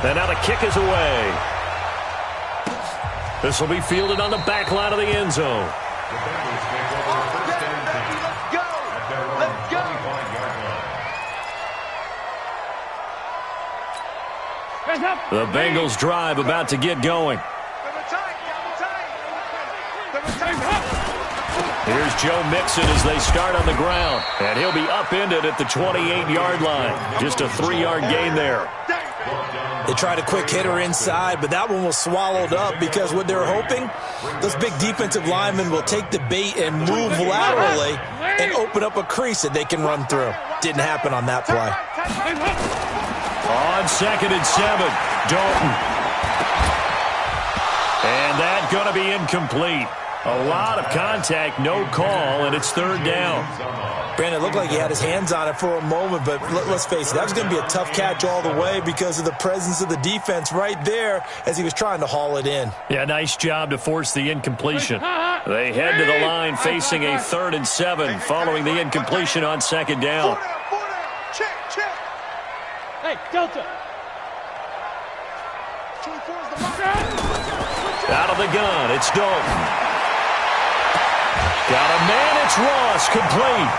And now the kick is away. This will be fielded on the back line of the end zone. The Bengals drive about to get going. Here's Joe Mixon as they start on the ground. And he'll be upended at the 28-yard line. Just a 3-yard gain there. They tried a quick hitter inside, but that one was swallowed up because what they're hoping, those big defensive linemen will take the bait and move laterally and open up a crease that they can run through. Didn't happen on that play. On 2nd and 7, Dalton. And that's going to be incomplete. A lot of contact, no call, and it's 3rd down. Brandon, it looked like he had his hands on it for a moment, but let's face it, that was going to be a tough catch all the way because of the presence of the defense right there as he was trying to haul it in. Yeah, nice job to force the incompletion. They head to the line facing a 3rd and 7 following the incompletion on 2nd down. Hey, Delta. Out of the gun, it's Dalton. Got a man, it's Ross, complete.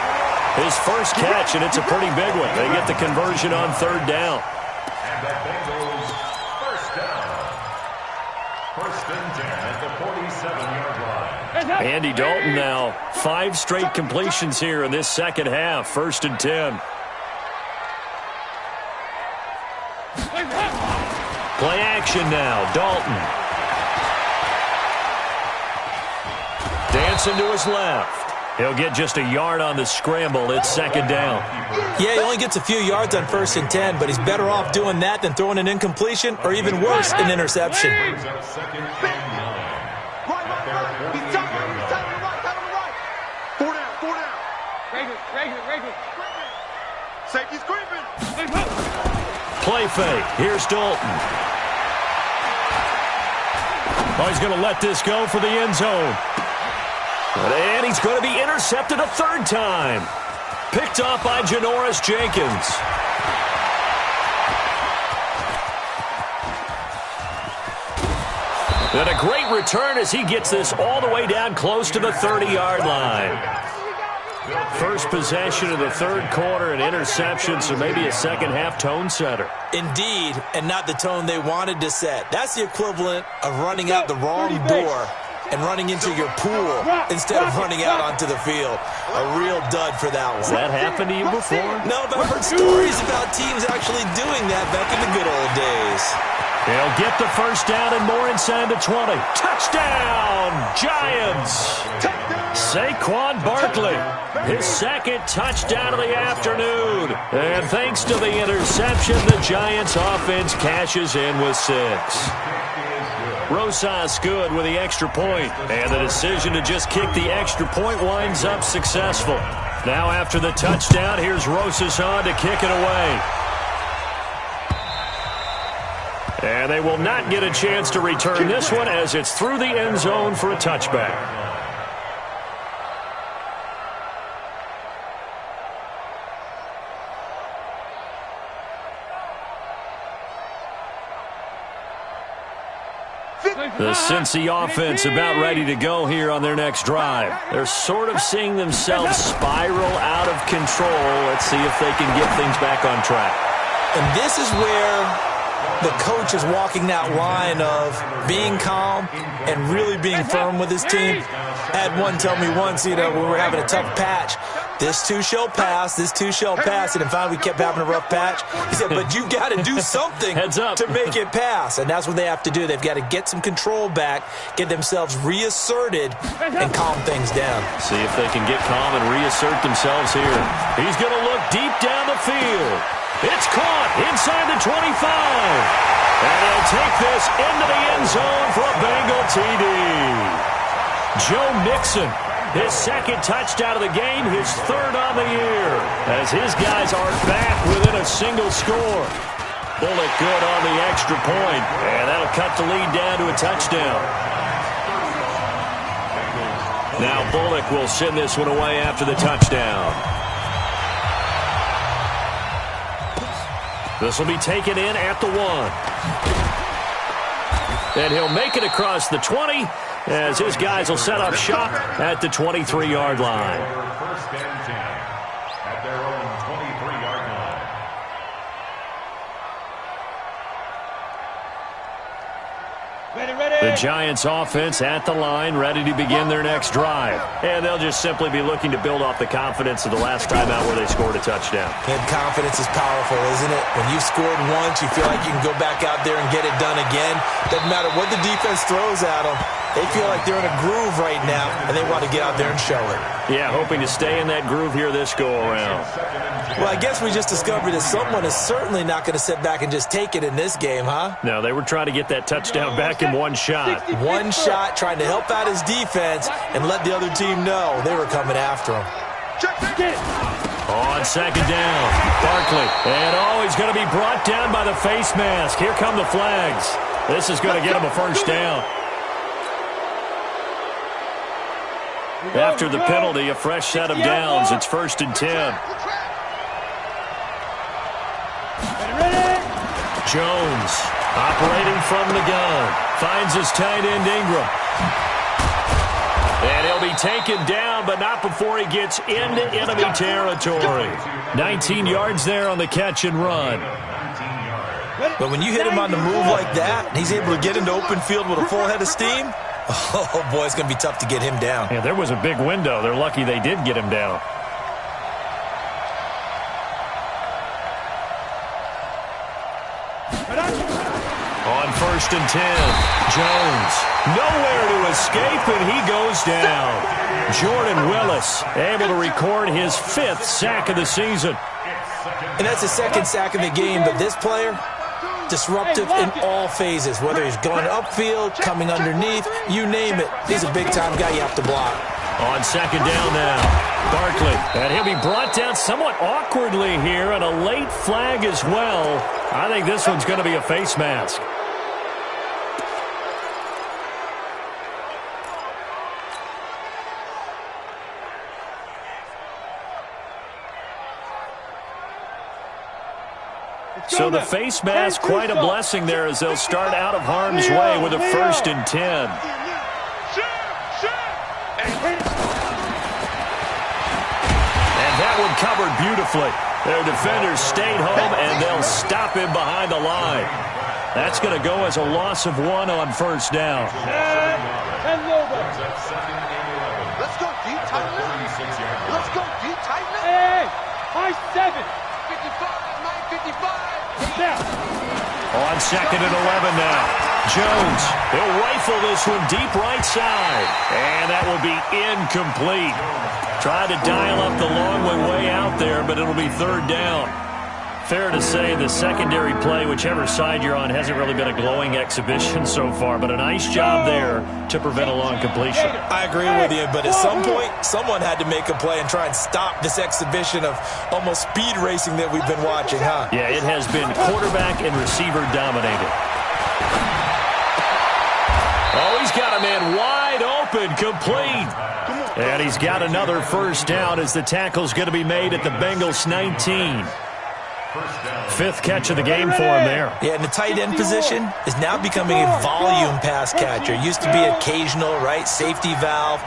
His first catch, and it's a pretty big one. They get the conversion on 3rd down. And the Bengals first down. 1st and 10 at the 47-yard line. Andy Dalton now, 5 straight completions here in this second half. 1st and 10. Play action now, Dalton. Dancing to his left. He'll get just a yard on the scramble. It's 2nd down. Yeah, he only gets a few yards on 1st and 10, but he's better off doing that than throwing an incompletion or even worse, an interception. Safety's creeping. Play fake. Here's Dalton. Oh, he's going to let this go for the end zone. And he's going to be intercepted a 3rd time. Picked off by Janoris Jenkins. And a great return as he gets this all the way down close to the 30-yard line. First possession of the 3rd quarter, an interception, so maybe a second-half tone setter. Indeed, and not the tone they wanted to set. That's the equivalent of running out the wrong door and running into your pool instead of running out onto the field. A real dud for that one. Has that happened to you before? No, but I've heard stories about teams actually doing that back in the good old days. They'll get the first down and more inside the 20. Touchdown, Giants! Saquon Barkley, his 2nd touchdown of the afternoon. And thanks to the interception, the Giants offense cashes in with 6. Rosas good with the extra point, and the decision to just kick the extra point winds up successful. Now after the touchdown, here's Rosas on to kick it away. And they will not get a chance to return this one as it's through the end zone for a touchback. The Cincy offense about ready to go here on their next drive. They're sort of seeing themselves spiral out of control. Let's see if they can get things back on track. And this is where the coach is walking that line of being calm and really being firm with his team. I had one tell me once, when we were having a tough patch, this too shall pass, this too shall pass. And finally we kept having a rough patch. He said, but you got to do something Heads up. to make it pass. And that's what they have to do. They've got to get some control back, get themselves reasserted, and calm things down. See if they can get calm and reassert themselves here. He's going to look deep down the field. It's caught inside the 25. And he'll take this into the end zone for a Bengal TD. Joe Mixon, his 2nd touchdown of the game, his 3rd on the year, as his guys are back within a single score. Bullock good on the extra point, and that'll cut the lead down to a touchdown. Now Bullock will send this one away after the touchdown. This will be taken in at the 1. And he'll make it across the 20 as his guys will set up shop at the 23-yard line. First and 10 at their own 23-yard line. The Giants offense at the line, ready to begin their next drive. And they'll just simply be looking to build off the confidence of the last time out where they scored a touchdown. And confidence is powerful, isn't it? When you've scored once, you feel like you can go back out there and get it done again. Doesn't matter what the defense throws at them. They feel like they're in a groove right now, and they want to get out there and show it. Yeah, hoping to stay in that groove here this go-around. Well, I guess we just discovered that someone is certainly not going to sit back and just take it in this game, huh? No, they were trying to get that touchdown back in one shot. One shot, trying to help out his defense and let the other team know they were coming after him. On second down, Barkley. And he's going to be brought down by the face mask. Here come the flags. This is going to get him a first down. After the penalty, a fresh set of downs. It's 1st and 10. Jones operating from the gun. Finds his tight end Ingram. And he'll be taken down, but not before he gets into enemy territory. 19 yards there on the catch and run. But when you hit him on the move like that, and he's able to get into open field with a full head of steam, oh, boy, it's going to be tough to get him down. Yeah, there was a big window. They're lucky they did get him down. On 1st and 10, Jones nowhere to escape, and he goes down. Jordan Willis able to record his 5th sack of the season. And that's his 2nd sack of the game, but this player, disruptive in all phases, whether he's going upfield, coming underneath, you name it. He's a big-time guy you have to block. On second down now, Barkley. And he'll be brought down somewhat awkwardly here, and a late flag as well. I think this one's going to be a face mask. So the face mask, quite a blessing there as they'll start out of harm's way with a 1st and 10. And that one covered beautifully. Their defenders stayed home, and they'll stop him behind the line. That's going to go as a loss of 1 on 1st down. Let's go deep, tighten. Let's go deep, tighten. Hey, high 7. 55. On 2nd and 11 now. Jones, he'll rifle this one deep right side. And that will be incomplete. Tried to dial up the long way out there, but it'll be 3rd down. Fair to say the secondary play, whichever side you're on, hasn't really been a glowing exhibition so far, but a nice job there to prevent a long completion. I agree with you, but at some point, someone had to make a play and try and stop this exhibition of almost speed racing that we've been watching, huh? Yeah, it has been quarterback and receiver dominated. Oh, he's got a man wide open, complete. And he's got another 1st down as the tackle's going to be made at the Bengals 19. 5th catch of the game for him there. Yeah, and the tight end position is now becoming a volume pass catcher. Used to be occasional, right? Safety valve.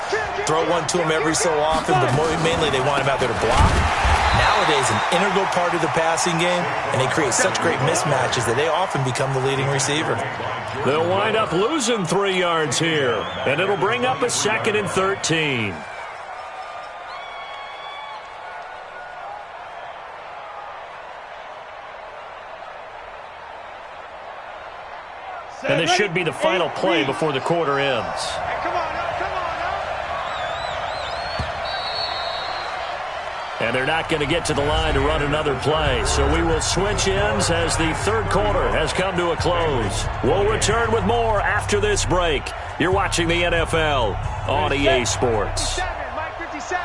Throw one to him every so often, but mainly they want him out there to block. Nowadays, an integral part of the passing game, and they create such great mismatches that they often become the leading receiver. They'll wind up losing 3 yards here, and it'll bring up a 2nd and 13. And this should be the final play before the quarter ends. And they're not going to get to the line to run another play. So we will switch ends as the 3rd quarter has come to a close. We'll return with more after this break. You're watching the NFL on EA Sports. Mike 57.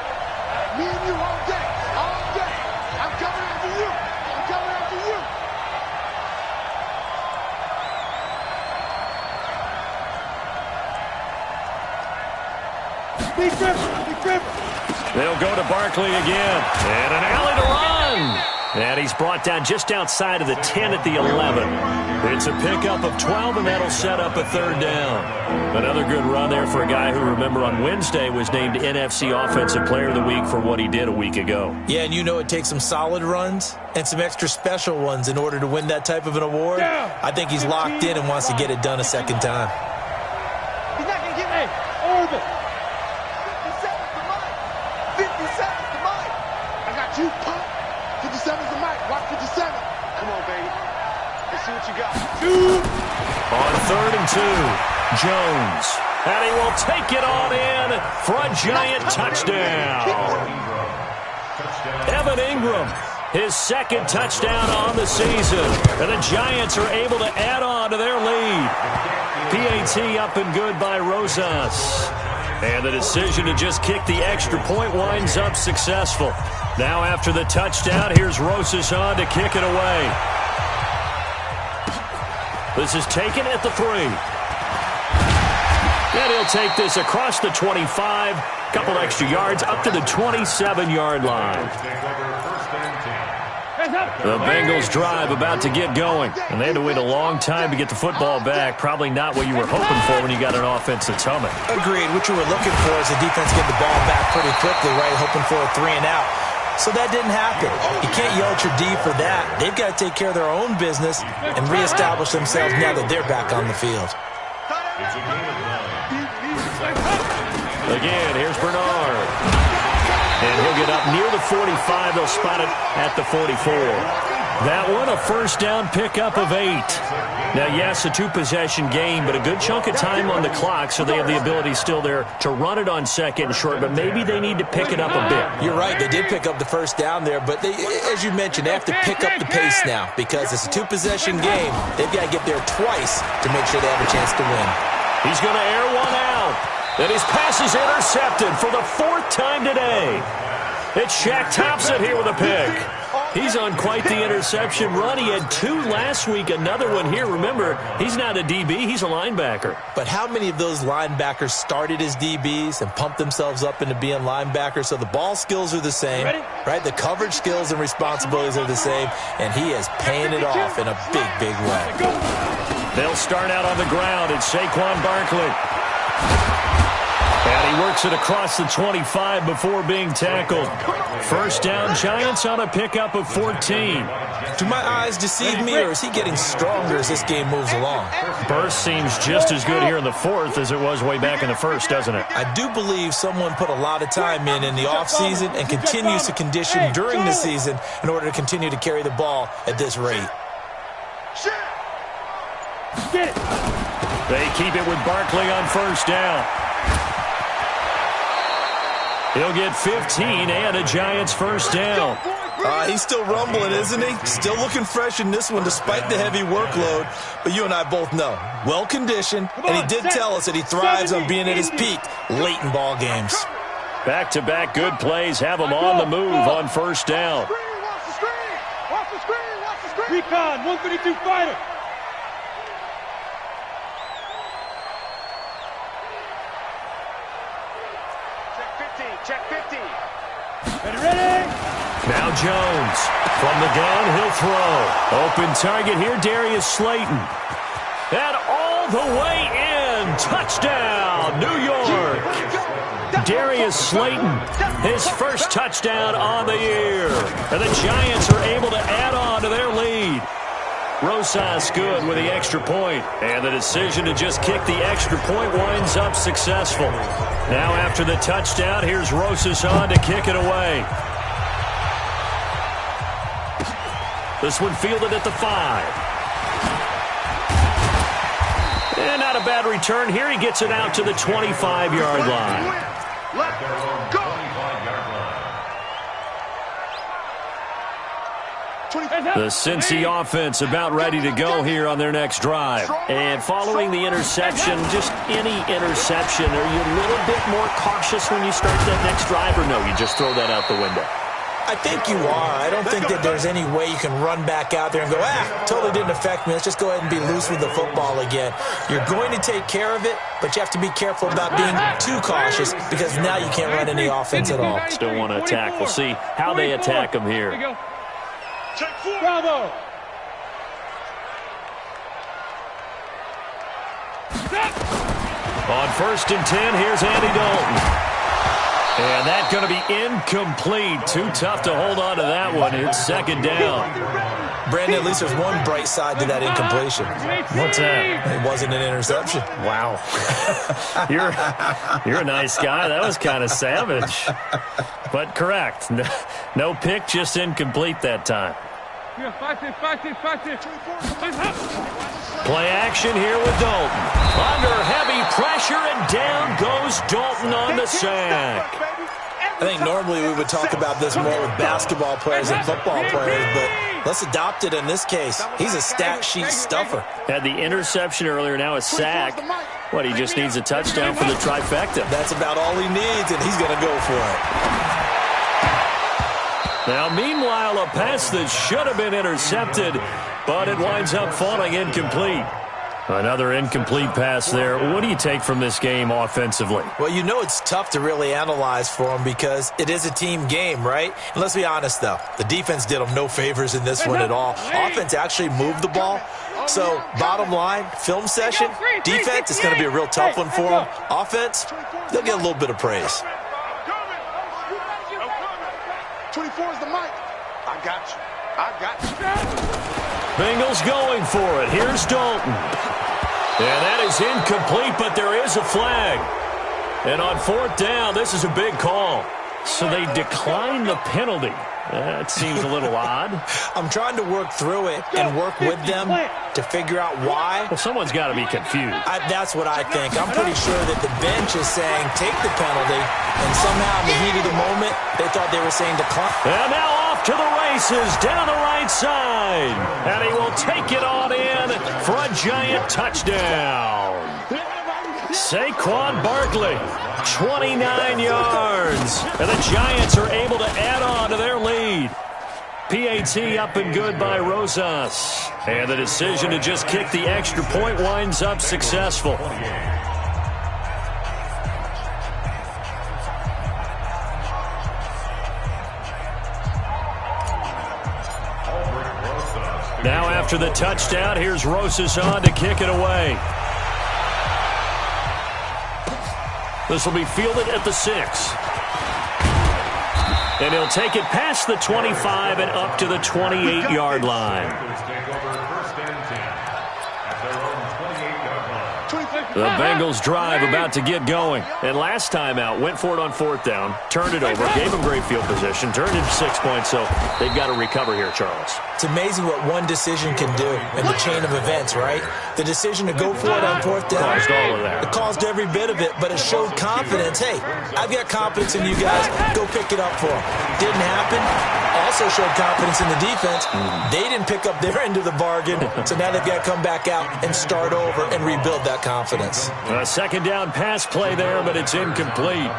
Me and you all day. All day. I'm coming after you. I'm coming after you. Big gripper. They'll go to Barkley again. And an alley to run. And he's brought down just outside of the 10 at the 11. It's a pickup of 12, and that'll set up a third down. Another good run there for a guy who, remember, on Wednesday was named NFC Offensive Player of the Week for what he did a week ago. Yeah, and you know it takes some solid runs and some extra special ones in order to win that type of an award. I think he's locked in and wants to get it done a second time. He's not going to get me. Orbit. 57's the mic. 57's the mic. I got you, punk. 57's the mic. Watch 57. Come on, baby. Let's see what you got. On 3rd and 2, Jones. And he will take it on in for a giant touchdown. Evan Ingram, his second touchdown on the season. And the Giants are able to add on to their lead. PAT up and good by Rosas. And the decision to just kick the extra point winds up successful. Now after the touchdown, here's Rosas on to kick it away. This is taken at the 3. And he'll take this across the 25. Couple extra yards up to the 27-yard line. The Bengals drive about to get going. And they had to wait a long time to get the football back. Probably not what you were hoping for when you got an offense that's humming. Agreed. What you were looking for is the defense get the ball back pretty quickly, right? Hoping for a 3 and out. So that didn't happen. You can't yell at your D for that. They've got to take care of their own business and reestablish themselves now that they're back on the field. Again, here's Bernard. And he'll get up near the 45. They'll spot it at the 44. That one, a first down pickup of 8. Now, yes, a 2-possession game, but a good chunk of time on the clock, so they have the ability still there to run it on second and short, but maybe they need to pick it up a bit. You're right. They did pick up the first down there, but they, as you mentioned, they have to pick up the pace now because it's a 2-possession game. They've got to get there twice to make sure they have a chance to win. He's going to air one out, and his pass is intercepted for the 4th time today. It's Shaq Thompson here with a pick. He's on quite the interception run. He had 2 last week, another one here. Remember, he's not a DB, he's a linebacker. But how many of those linebackers started as DBs and pumped themselves up into being linebackers? So the ball skills are the same, right? The coverage skills and responsibilities are the same, and he is paying it off in a big, big way. They'll start out on the ground. It's Saquon Barkley. And he works it across the 25 before being tackled. First down, Giants on a pickup of 14. Do my eyes deceive me, or is he getting stronger as this game moves along? Burst seems just as good here in the 4th as it was way back in the 1st, doesn't it? I do believe someone put a lot of time in the offseason and continues to condition during the season in order to continue to carry the ball at this rate. They keep it with Barkley on first down. He'll get 15 and a Giants first down. He's still rumbling, isn't he? Still looking fresh in this one despite the heavy workload. But you and I both know, well-conditioned, and he did tell us that he thrives on being at his peak late in ball games. Back-to-back good plays have him on the move on first down. Recon, 132 fighter. Check 50. Ready? Now Jones from the gun, he'll throw. Open target here, Darius Slayton. And all the way in. Touchdown, New York. Darius Slayton, his first touchdown on the year. And the Giants are able to add on to their lead. Rosas good with the extra point. And the decision to just kick the extra point winds up successful. Now after the touchdown, here's Rosas on to kick it away. This one fielded at the 5. And not a bad return here. He gets it out to the 25-yard line. Let's go. The Cincy offense about ready to go here on their next drive. And following the interception, just any interception, are you a little bit more cautious when you start that next drive, or no, you just throw that out the window? I think you are. I don't think that there's any way you can run back out there and go, totally didn't affect me. Let's just go ahead and be loose with the football again. You're going to take care of it, but you have to be careful about being too cautious because now you can't run any offense at all. Still want to attack. We'll see how they attack them here. Check 4. Bravo. On 1st and 10, here's Andy Dalton. And that's going to be incomplete. Too tough to hold on to that one. It's 2nd down. Brandon, at least there's one bright side to that incompletion. What's that? It wasn't an interception. Wow. You're a nice guy. That was kind of savage. But correct. No pick, just incomplete that time. Play action here with Dalton. Under heavy pressure, and down goes Dalton on the sack. I think normally we would talk about this more with basketball players and football players, but let's adopt it in this case. He's a stat sheet stuffer. Had the interception earlier, now a sack. What, he just needs a touchdown for the trifecta. That's about all he needs, and he's going to go for it. Now, meanwhile, a pass that should have been intercepted, but it winds up falling incomplete. Another incomplete pass there. What do you take from this game offensively? Well, you know it's tough to really analyze for him because it is a team game, right? And let's be honest, though. The defense did them no favors in this one at all. Offense actually moved the ball. So, bottom line, film session, defense is going to be a real tough one for them. Offense, they'll get a little bit of praise. 24 is the mic. I got you. I got you. Bengals going for it. Here's Dalton. And that is incomplete, but there is a flag. And on 4th down, this is a big call. So they decline the penalty. That seems a little odd. I'm trying to work through it and work with them to figure out why. Well, someone's got to be confused. That's what I think. I'm pretty sure that the bench is saying take the penalty, and somehow in the heat of the moment, they thought they were saying decline. And now off to the races down the right side. And he will take it on in for a giant touchdown. Saquon Barkley, 29 yards. And the Giants are able to add on to their lead. PAT up and good by Rosas. And the decision to just kick the extra point winds up successful. Now after the touchdown, here's Rosas on to kick it away. This will be fielded at the 6. And he'll take it past the 25 and up to the 28-yard line. The Bengals drive about to get going. And last time out, went for it on 4th down, turned it over, gave them great field position, turned it 6 points, so they've got to recover here, Charles. It's amazing what one decision can do in the chain of events, right? The decision to go for it on 4th down. Caused all of that. It caused every bit of it, but it showed confidence. Hey, I've got confidence in you guys. Go pick it up for them. Didn't happen. Also showed confidence in the defense. They didn't pick up their end of the bargain, so now they've got to come back out and start over and rebuild that confidence. A 2nd down pass play there, but it's incomplete.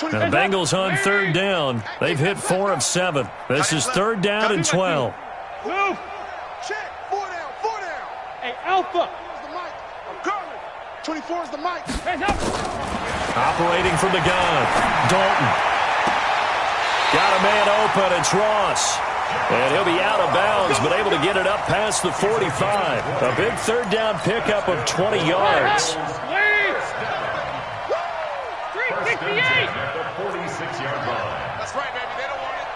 And the Bengals on 3rd down. They've hit 4 of 7. This is 3rd down and 12. Move. Check. 4 down. 4 down. Hey, Alpha. 24 is the mic. Hands up. Operating from the gun. Dalton. Got a man open. It's Ross. And he'll be out of bounds, but able to get it up past the 45. A big 3rd down pickup of 20 yards. 368. That's right, baby. They don't want it.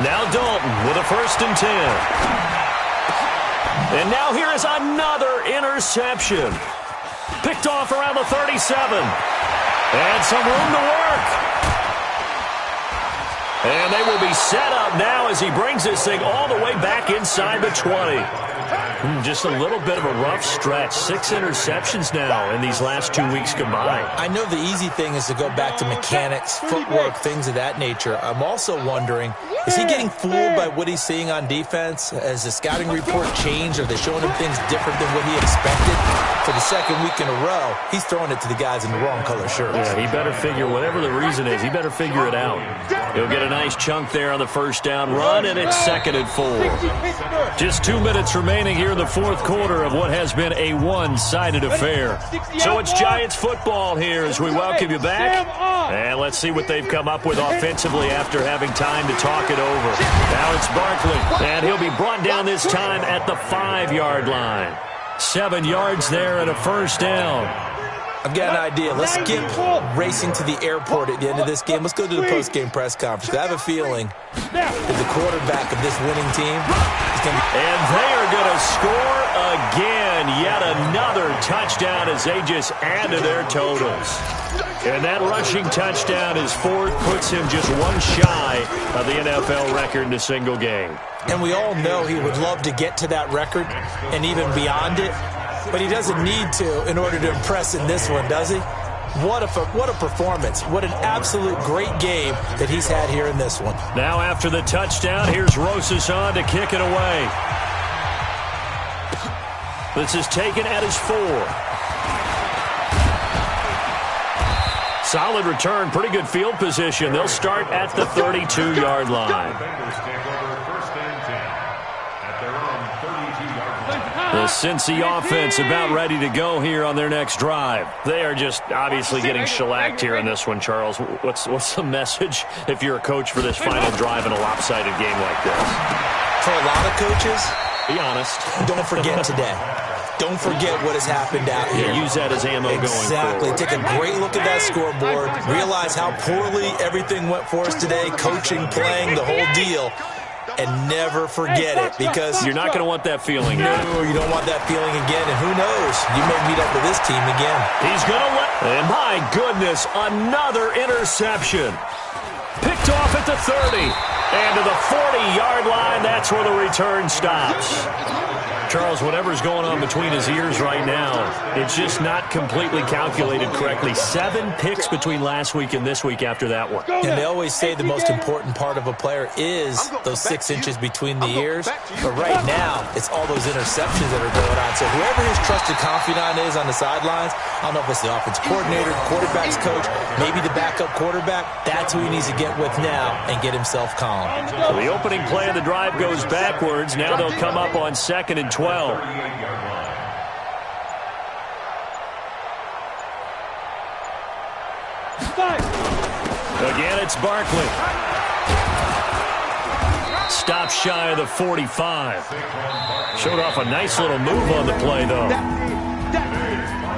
Now Dalton with a 1st and 10. And now here is another interception. Picked off around the 37. And some room to work. And they will be set up now as he brings this thing all the way back inside the 20. Just a little bit of a rough stretch. 6 interceptions now in these last 2 weeks combined. I know the easy thing is to go back to mechanics, footwork, things of that nature. I'm also wondering, is he getting fooled by what he's seeing on defense? Has the scouting report changed? Are they showing him things different than what he expected? For the 2nd week in a row, he's throwing it to the guys in the wrong color shirts. Yeah, he better figure, whatever the reason is, he better figure it out. He'll get a nice chunk there on the first down run, and it's 2nd and 4. Just 2 minutes remaining here in the fourth quarter of what has been a one-sided affair. So it's Giants football here as we welcome you back. And let's see what they've come up with offensively after having time to talk it over. Now it's Barkley, and he'll be brought down this time at the 5-yard line. 7 yards there and a first down. I've got an idea. Let's skip racing to the airport at the end of this game. Let's go to the post-game press conference. I have a feeling that the quarterback of this winning team is going to be... And they are going to score again. Yet another touchdown as they just add to their totals. And that rushing touchdown is 4th, puts him just one shy of the NFL record in a single game. And we all know he would love to get to that record and even beyond it. But he doesn't need to in order to impress in this one, does he? What a performance. What an absolute great game that he's had here in this one. Now after the touchdown, here's Rosas on to kick it away. This is taken at his 4. Solid return, pretty good field position. They'll start at the 32-yard line. The Cincy offense about ready to go here on their next drive. They are just obviously getting shellacked here in this one, Charles. What's the message if you're a coach for this final drive in a lopsided game like this? For a lot of coaches, be honest. Don't forget today. Don't forget what has happened out here. Yeah, use that as ammo going forward. Exactly. Take a great look at that scoreboard. Realize how poorly everything went for us today. Coaching, playing, the whole deal. And never forget it, because you're not going to want that feeling. No, you don't want that feeling again. And who knows? You may meet up with this team again. He's going to let... And my goodness, another interception. Picked off at the 30. And to the 40-yard line, that's where the return stops. Charles, whatever's going on between his ears right now, it's just not completely calculated correctly. 7 picks between last week and this week after that one. And they always say the most important part of a player is those 6 inches between the ears. But right now, it's all those interceptions that are going on. So whoever his trusted confidant is on the sidelines, I don't know if it's the offense coordinator, quarterback's coach, maybe the backup quarterback, that's who he needs to get with now and get himself calm. So the opening play of the drive goes backwards. Now they'll come up on 2nd and 12. Again, it's Barkley. Stop shy of the 45. Showed off a nice little move on the play, though.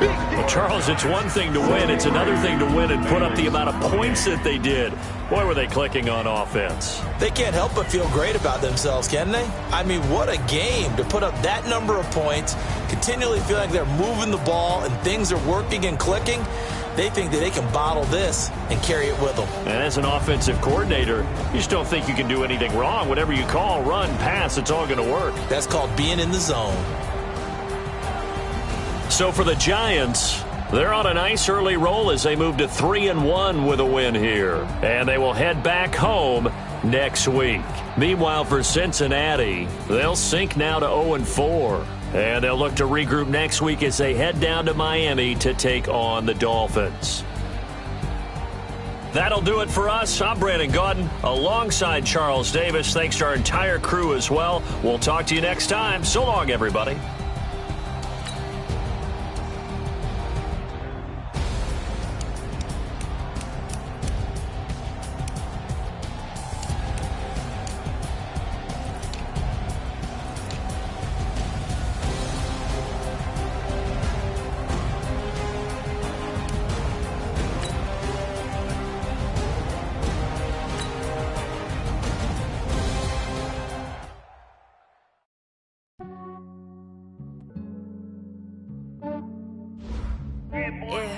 Well, Charles, it's one thing to win. It's another thing to win and put up the amount of points that they did. Boy, were they clicking on offense. They can't help but feel great about themselves, can they? I mean, what a game to put up that number of points, continually feel like they're moving the ball and things are working and clicking. They think that they can bottle this and carry it with them. And as an offensive coordinator, you just don't think you can do anything wrong. Whatever you call, run, pass, it's all going to work. That's called being in the zone. So for the Giants, they're on a nice early roll as they move to 3-1 with a win here. And they will head back home next week. Meanwhile, for Cincinnati, they'll sink now to 0-4. And they'll look to regroup next week as they head down to Miami to take on the Dolphins. That'll do it for us. I'm Brandon Gaudin alongside Charles Davis. Thanks to our entire crew as well. We'll talk to you next time. So long, everybody.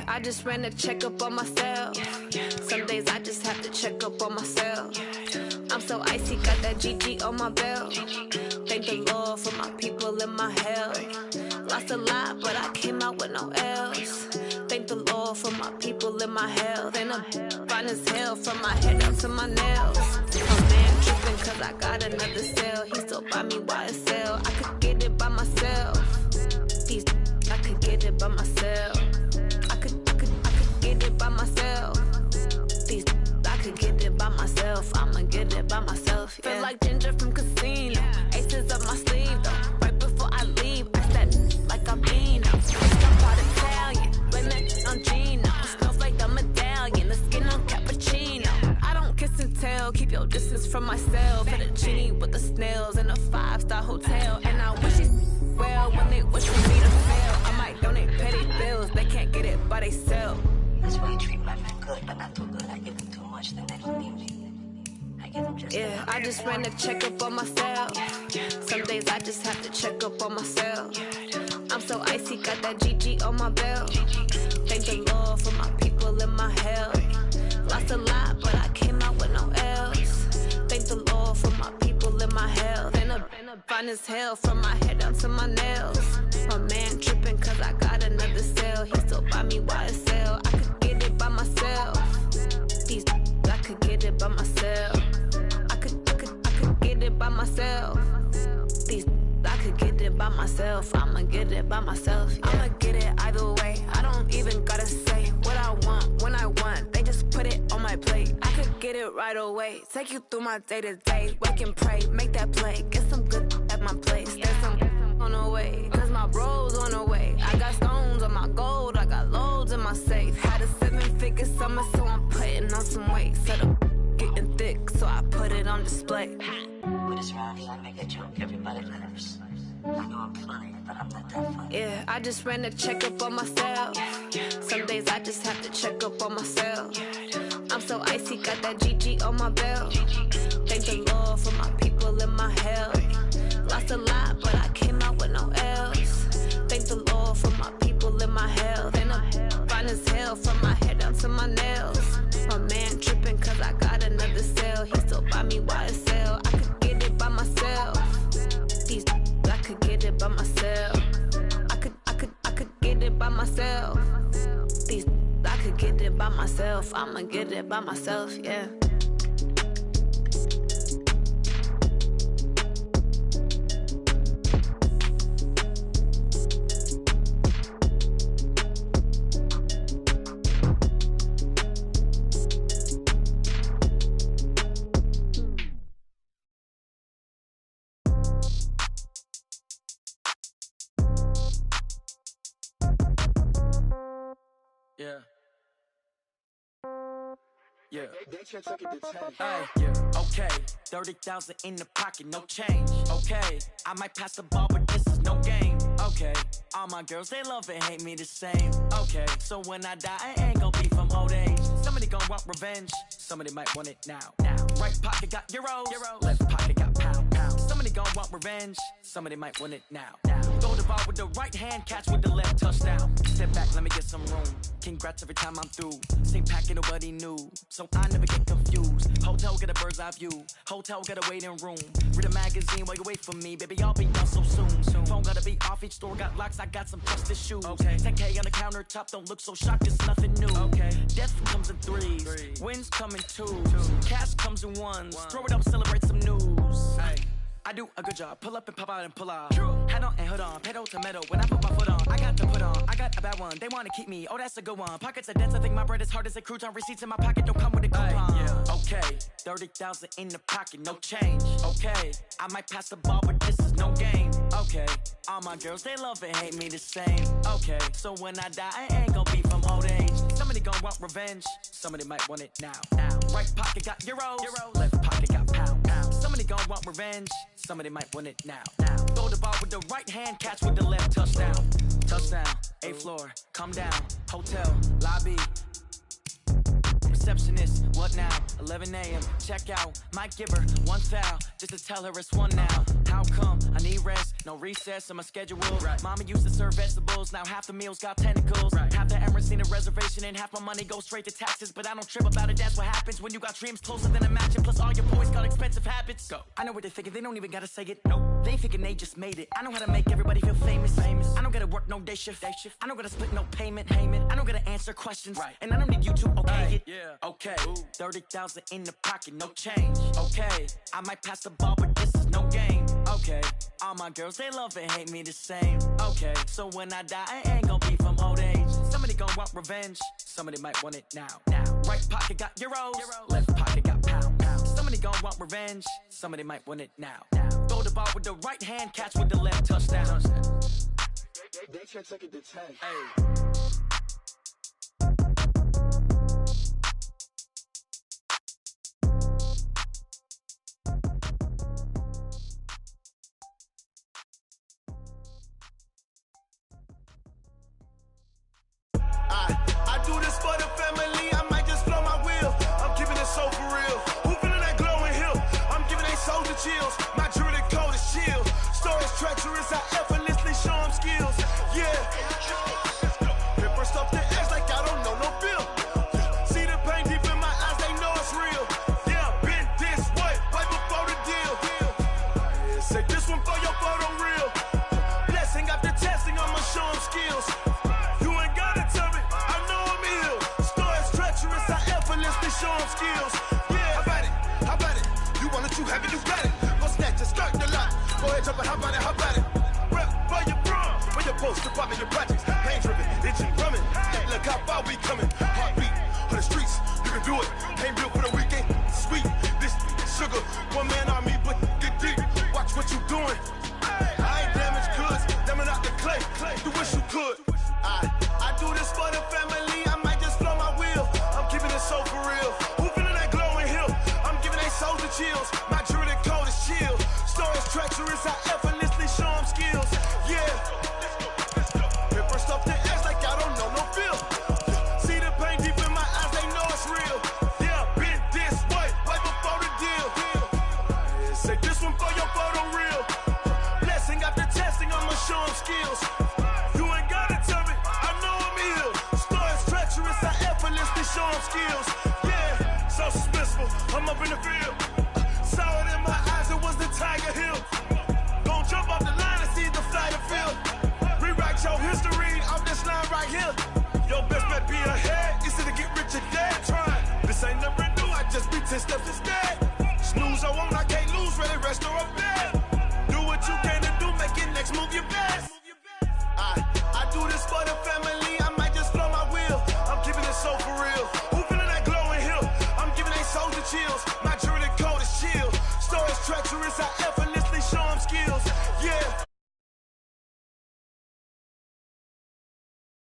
I just ran a checkup on myself. Some days I just have to check up on myself. I'm so icy, got that GG on my belt. Thank the Lord for my people and my health. Lost a lot, but I came out with no else. Thank the Lord for my people and my health. And I'm fine as hell from my head down to my nails. Oh man, tripping cause I got another cell. He still buy me YSL. I could get it by myself. I could get it by myself. I could get it by myself. I could get it by myself. myself. I'ma get it by myself. Yeah. Feel like Ginger from Casino. Aces up my sleeve though. Right before I leave, I said like I'm Beano. I'm part Italian, blame that on Gino. Smells like the medallion, the skin on cappuccino. I don't kiss and tell, keep your distance from myself. Hit a genie with the snails in a 5-star hotel. And I wish he's well when they wish for me to fail. I might donate petty bills, they can't get it by they sell. That's why you treat my men good, but not too good. I give them too much, then they don't need me. I give them just yeah, I just ran a checkup on myself. Some days I just have to check up on myself. I'm so icy, got that GG on my belt. Thank the Lord for my people in my hell. Lost a lot, but I came out with no else. Thank the Lord for my people in my health. And a fine as hell from my head down to my nails. My man tripping cause I got another cell. He still buy me YSL. I could get it by myself. These I could get it by myself. I could get it by myself. These I could get it by myself. I'ma get it by myself. Yeah. I'ma get it either way. I don't even gotta say what I want when I want. They just put it on my plate. I could get it right away. Take you through my day to day. Wake and pray, make that play. Get some good at my place. There's some on the way, cause my bros on the way. I got stones on my gold. I got loads in my safe. Had a 7-figure summer, so I'm putting on some weight. Set up getting thick, so I put it on display. With this round here, I make a joke, everybody laughs. I know I'm funny, but I'm not that funny. Yeah, I just ran a checkup on myself. Some days I just have to check up on myself. I'm so icy, got that GG on my belt. Thank the Lord for my people in my health. Lost a lot, but I came out with no else. Thank the Lord for my people in my health. And I'm fine as hell from my head down to my nails. My man tripping cause I got another cell. He still buy me YSL. I could get it by myself. These I could get it by myself. I could get it by myself. These I could get it by myself. I'ma get it by myself, yeah. Yeah. Yeah. Hey, yeah. Okay. 30,000 in the pocket, no change. Okay. I might pass the ball, but this is no game. Okay. All my girls, they love and hate me the same. Okay. So when I die, I ain't gonna be from old age. Somebody gonna want revenge. Somebody might want it now. Right pocket got euros. Left pocket got pound. Somebody gonna want revenge. Somebody might want it now. Throw the ball with the right hand, catch with the left, touchdown. Step back, let me get some room. Congrats every time I'm through. Same packet, nobody knew, so I never get confused. Hotel get a bird's eye view. Hotel get a waiting room. Read a magazine while you wait for me, baby. I'll be done so soon. Phone gotta be off. Each store got locks. I got some trusted shoes. Okay. 10K on the countertop. Don't look so shocked. It's nothing new. Okay. Death comes in threes. Wins come in twos. Cash comes in ones. Throw it up, celebrate some news. Hey. I do a good job. Pull up and pop out and pull out. Head on and hood on. Pedal to metal. When I put my foot on, I got to put on. I got a bad one. They want to keep me. Oh, that's a good one. Pockets are dense. I think my bread is hard as a crouton. Receipts in my pocket don't come with a coupon. Yeah. Okay. 30,000 in the pocket. No change. Okay. I might pass the ball, but this is no game. Okay. All my girls, they love and hate me the same. Okay. So when I die, I ain't gonna be from old age. Somebody gonna want revenge. Somebody might want it now. Right pocket got euros. Left pocket got pound. Somebody gonna want revenge. Somebody might want it now. Throw the ball with the right hand, catch with the left, touchdown. Touchdown, 8th floor, come down. Hotel, lobby. Receptionist, what now? 11 a.m., check out. Might give her one foul, just to tell her it's one now. How come? I need rest, no recess in my schedule. Right. Mama used to serve vegetables, now half the meals got tentacles. Right. Half the Emirates need a reservation and half my money goes straight to taxes. But I don't trip about it, that's what happens when you got dreams closer than a match. And plus all your boys got expensive habits. Go. I know what they're thinking, they don't even gotta say it. Nope. They ain't thinking they just made it. I know how to make everybody feel famous. I don't gotta work no day shift. I don't gotta split no payment. I don't gotta answer questions. Right. And I don't need you to okay it. Yeah. Okay. 30,000 in the pocket, no change. Okay. I might pass the ball, but this is no game. Okay. All my girls, they love and hate me the same. Okay. So when I die, I ain't gonna be from old age. Somebody gonna want revenge. Somebody might want it now. Right pocket got euros. Left pocket got pound. gon' want revenge. Somebody might want it now. Throw the ball with the right hand, catch with the left, touchdown. They can't take it to 10. Hey. I do this for the family, I might just blow my wheel. I'm keeping it so for real. Who feeling that glowing hill? I'm giving they soldier chills. My jewelry code is chill. Stories treacherous, I effortlessly show them skills. Yeah. Paper stuff the edge like I don't know no bill. See the pain deep in my eyes, they know it's real. Yeah, been this way, way before the deal. Say this one for your photo real. Blessing after testing, I'ma show them skills. Show them skills. Yeah, how about it? You want it, you have it, you got it. Go snatch it, skirt the lot. Go ahead, jump it, how about it? Rep for your prom, for your post, department, your projects. Pain driven, itching, drumming. Hey, look how far we coming. Heartbeat on the streets, you can do it. Ain't built for the weekend, sweet. This sugar, one man army, but get deep. Watch what you doing. I ain't damaged goods, damn out the clay. You wish you could. I do this for the family, I might just blow my wheel. I'm keeping it so for real. Who feeling that glowing hill? I'm giving they soldier chills. My jewelry code is chill. Stories treacherous, I effortlessly show them skills. Yeah. Paper stuff the edge like I don't know no feel. See the pain deep in my eyes, they know it's real. Yeah, been this way, way before the deal. Say this one for your photo real. Blessing after testing, I'ma show them skills. You ain't gotta tell me, I know I'm ill. Stories treacherous, I effortlessly show them skills. Yeah, so suspenseful, I'm up in the field. Saw it in my eyes, it was the Tiger Hill. Gon' jump off the line and see the fly the field. Rewrite your history off this line right here. Your best bet be ahead, instead of get rich or dead trying. This ain't never new, I just be 10 steps instead.